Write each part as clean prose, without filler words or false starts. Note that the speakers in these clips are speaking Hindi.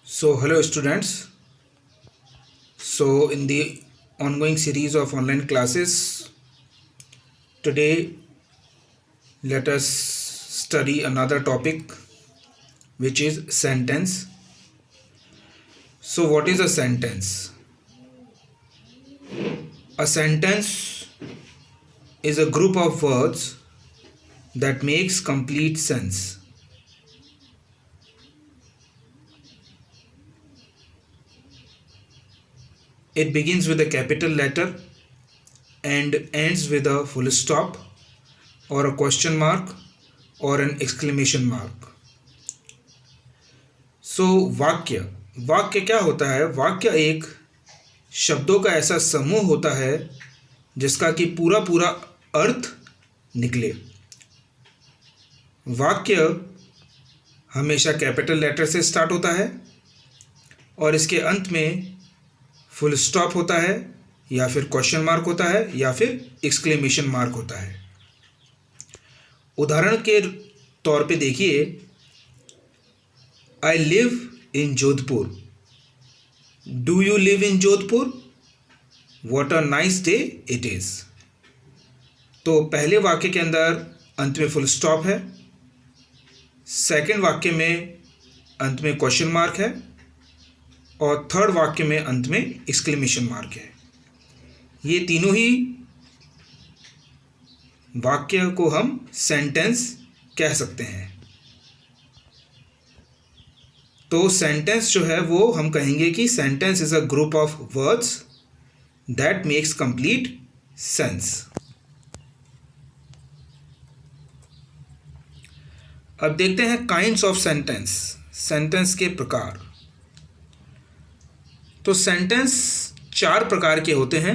So, hello students. So, in the ongoing series of online classes, today let us study another topic which is sentence. So, what is a sentence? A sentence is a group of words that makes complete sense. It begins with a capital letter and ends with a full stop or a question mark or an exclamation mark. So वाक्य क्या होता है? वाक्य एक शब्दों का ऐसा समूह होता है जिसका कि पूरा पूरा अर्थ निकले। वाक्य हमेशा कैपिटल लेटर से स्टार्ट होता है और इसके अंत में फुल स्टॉप होता है या फिर क्वेश्चन मार्क होता है या फिर एक्सक्लेमेशन मार्क होता है। उदाहरण के तौर पे देखिए, I live in Jodhpur. Do you live in Jodhpur? What a nice day it is. तो पहले वाक्य के अंदर अंत में फुल स्टॉप है, सेकंड वाक्य में अंत में क्वेश्चन मार्क है और थर्ड वाक्य में अंत में एक्सक्लेमेशन मार्क है। ये तीनों ही वाक्य को हम सेंटेंस कह सकते हैं। तो सेंटेंस जो है वो हम कहेंगे कि sentence is a group of words that makes complete sense. अब देखते हैं काइंड्स ऑफ सेंटेंस, सेंटेंस के प्रकार। तो सेंटेंस 4 प्रकार के होते हैं।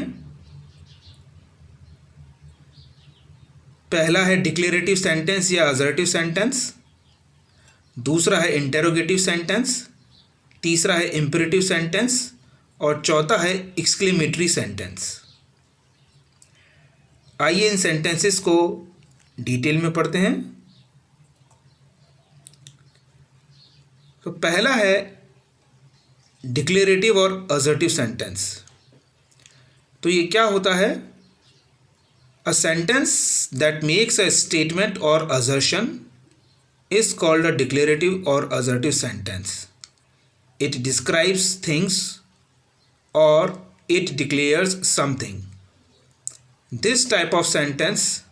पहला है डिक्लेरेटिव सेंटेंस या असर्टिव सेंटेंस, दूसरा है इंटेरोगेटिव सेंटेंस, तीसरा है इंपेरेटिव सेंटेंस और चौथा है एक्सक्लेमेटरी सेंटेंस। आइए इन सेंटेंसेस को डिटेल में पढ़ते हैं। तो पहला है डिक्लेरेटिव और असर्टिव सेंटेंस। तो ये क्या होता है? A sentence that makes a statement और assertion is called a declarative और assertive sentence. It describes things और it declares something. This type of sentence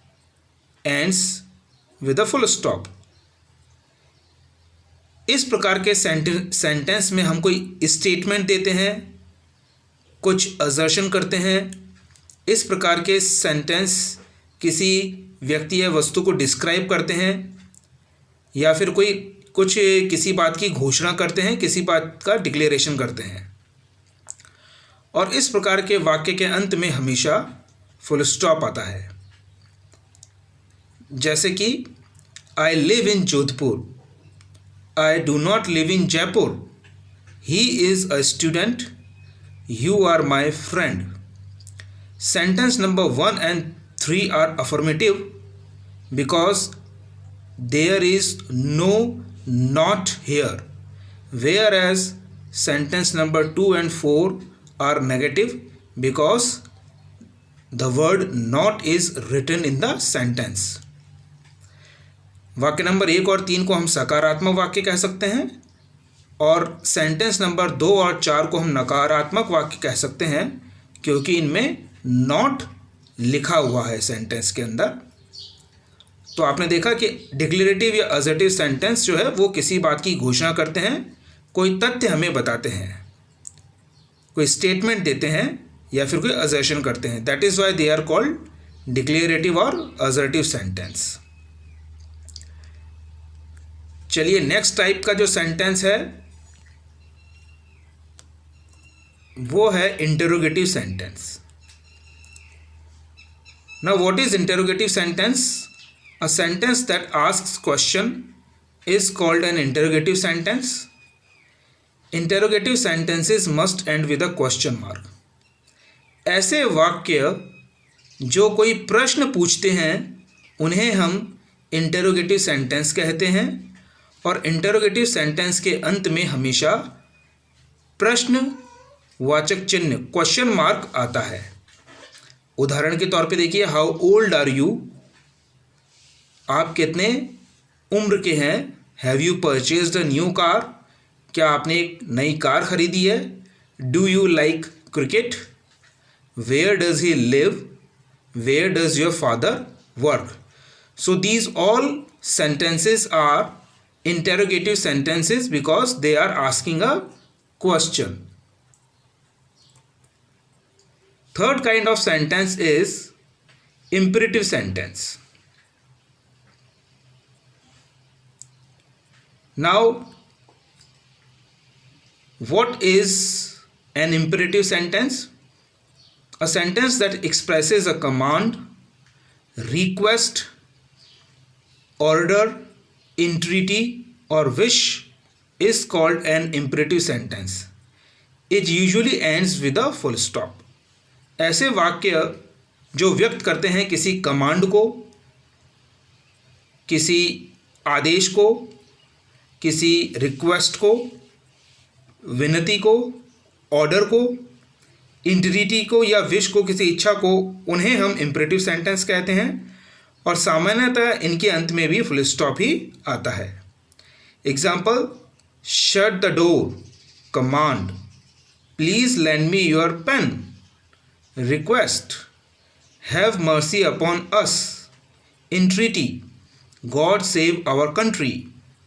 ends with a full stop. इस प्रकार के सेंटेंस में हम कोई स्टेटमेंट देते हैं, कुछ असर्शन करते हैं। इस प्रकार के सेंटेंस किसी व्यक्ति या वस्तु को डिस्क्राइब करते हैं या फिर किसी बात की घोषणा करते हैं, किसी बात का डिक्लेरेशन करते हैं। और इस प्रकार के वाक्य के अंत में हमेशा फुल स्टॉप आता है। जैसे कि I live in Jodhpur, I do not live in Jaipur. He is a student. You are my friend. Sentence number 1 and 3 are affirmative because there is no not here. Whereas sentence number 2 and 4 are negative because the word not is written in the sentence. वाक्य नंबर 1 और 3 को हम सकारात्मक वाक्य कह सकते हैं और सेंटेंस नंबर 2 और 4 को हम नकारात्मक वाक्य कह सकते हैं क्योंकि इनमें नॉट लिखा हुआ है सेंटेंस के अंदर। तो आपने देखा कि डिक्लेरेटिव या असर्टिव सेंटेंस जो है वो किसी बात की घोषणा करते हैं, कोई तथ्य हमें बताते हैं, कोई स्टेटमेंट देते हैं या फिर कोई असर्शन करते हैं। That is why they are called declarative और असर्टिव सेंटेंस। चलिए नेक्स्ट टाइप का जो सेंटेंस है वो है interrogative sentence. Now what is interrogative sentence? A sentence that asks question is called an interrogative sentence. Interrogative sentences must end with a question mark. ऐसे वाक्य जो कोई प्रश्न पूछते हैं उन्हें हम इंटेरोगेटिव सेंटेंस कहते हैं और इंटेरोगेटिव सेंटेंस के अंत में हमेशा प्रश्नवाचक चिन्ह क्वेश्चन मार्क आता है। उदाहरण के तौर पे देखिए, हाउ ओल्ड आर यू, आप कितने उम्र के हैं। Have you purchased a new car, क्या आपने एक नई कार खरीदी है। Do you like cricket, where does he live, where does your father work. So these all sentences are interrogative sentences because they are asking a question. Third kind of sentence is imperative sentence. Now, what is an imperative sentence? A sentence that expresses a command, request, order, entreaty or wish is called an imperative sentence. It usually ends with a full stop. ऐसे वाक्य जो व्यक्त करते हैं किसी कमांड को, किसी आदेश को, किसी रिक्वेस्ट को, विनती को, ऑर्डर को, इंट्रीटी को या विश को, किसी इच्छा को, उन्हें हम इम्परेटिव सेंटेंस कहते हैं और सामान्यतः इनके अंत में भी फुल स्टॉप ही आता है। Example, shut the door, command, please lend me your pen, request, have mercy upon us, entreaty, God save our country,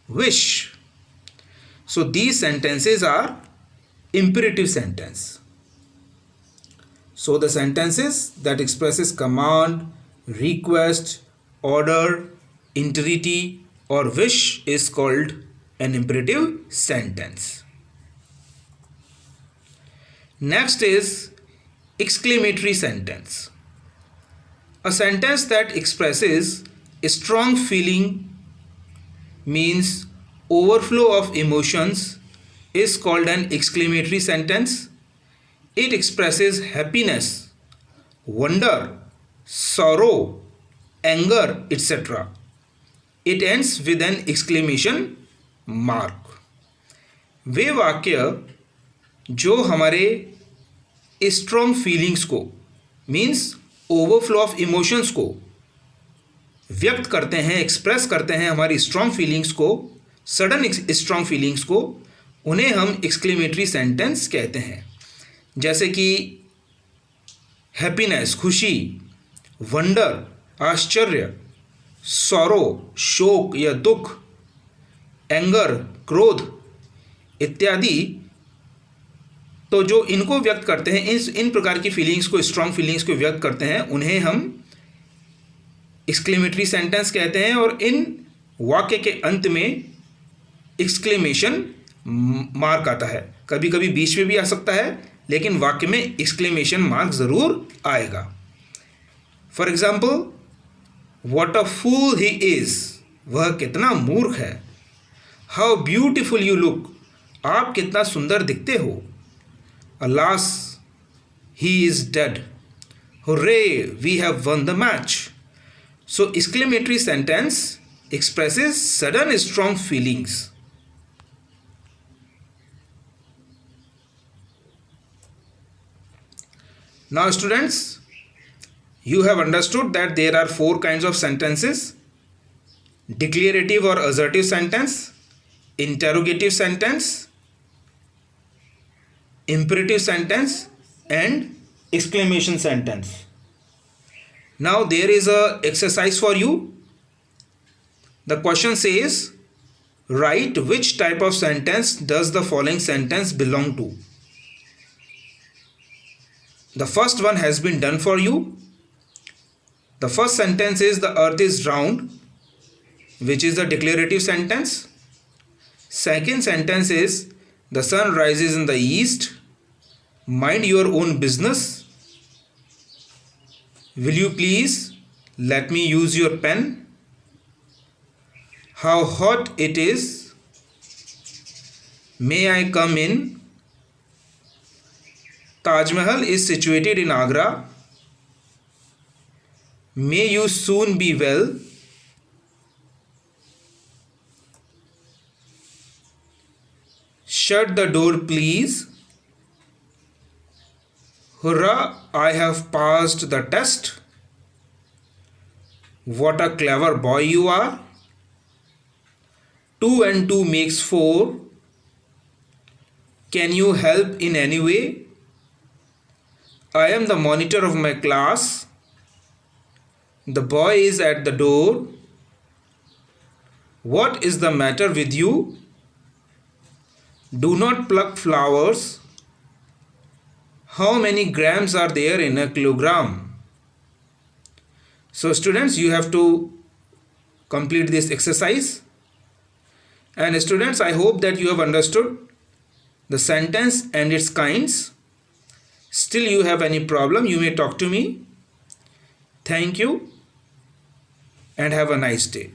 wish. So these sentences are imperative sentence. So the sentences that expresses command, request, order, entreaty or wish is called an imperative sentence. Next is exclamatory sentence. A sentence that expresses a strong feeling, means overflow of emotions, is called an exclamatory sentence. It expresses happiness, wonder, sorrow, anger, etc. It ends with an exclamation mark. वे वाक्य जो हमारे स्ट्रॉन्ग फीलिंग्स को, मीन्स ओवरफ्लो ऑफ इमोशंस को व्यक्त करते हैं, एक्सप्रेस करते हैं, हमारी स्ट्रॉन्ग फीलिंग्स को, सडन स्ट्रॉन्ग फीलिंग्स को, उन्हें हम एक्सक्लेमेटरी सेंटेंस कहते हैं। जैसे कि हैप्पीनेस, खुशी, वंडर, आश्चर्य, सॉरो, शोक या दुख, एंगर, क्रोध इत्यादि। तो जो इनको व्यक्त करते हैं, इन प्रकार की फीलिंग्स को, स्ट्रॉन्ग फीलिंग्स को व्यक्त करते हैं, उन्हें हम एक्सक्लेमेटरी सेंटेंस कहते हैं। और इन वाक्य के अंत में एक्सक्लेमेशन मार्क आता है। कभी कभी बीच में भी आ सकता है, लेकिन वाक्य में एक्सक्लेमेशन मार्क जरूर आएगा। For example, what a fool he is, वह कितना मूर्ख है। हाउ ब्यूटिफुल यू लुक, आप कितना सुंदर दिखते हो। Alas, he is dead. Hurray, we have won the match. So exclamatory sentence expresses sudden strong feelings. Now students, you have understood that there are 4 kinds of sentences: declarative or assertive sentence, interrogative sentence, imperative sentence and exclamation sentence. Now there is a exercise for you. The question says, write which type of sentence does the following sentence belong to. The first one has been done for you. The first sentence is the earth is round, which is the declarative sentence. Second sentence is the sun rises in the east. Mind your own business. Will you please let me use your pen? How hot it is. May I come in? Taj Mahal is situated in Agra. May you soon be well. Shut the door please. Hurrah, I have passed the test. What a clever boy you are. 2 and 2 makes 4. Can you help in any way? I am the monitor of my class. The boy is at the door. What is the matter with you? Do not pluck flowers. How many grams are there in a kilogram? So students, you have to complete this exercise. And students, I hope that you have understood the sentence and its kinds. Still you have any problem, you may talk to me. Thank you and have a nice day.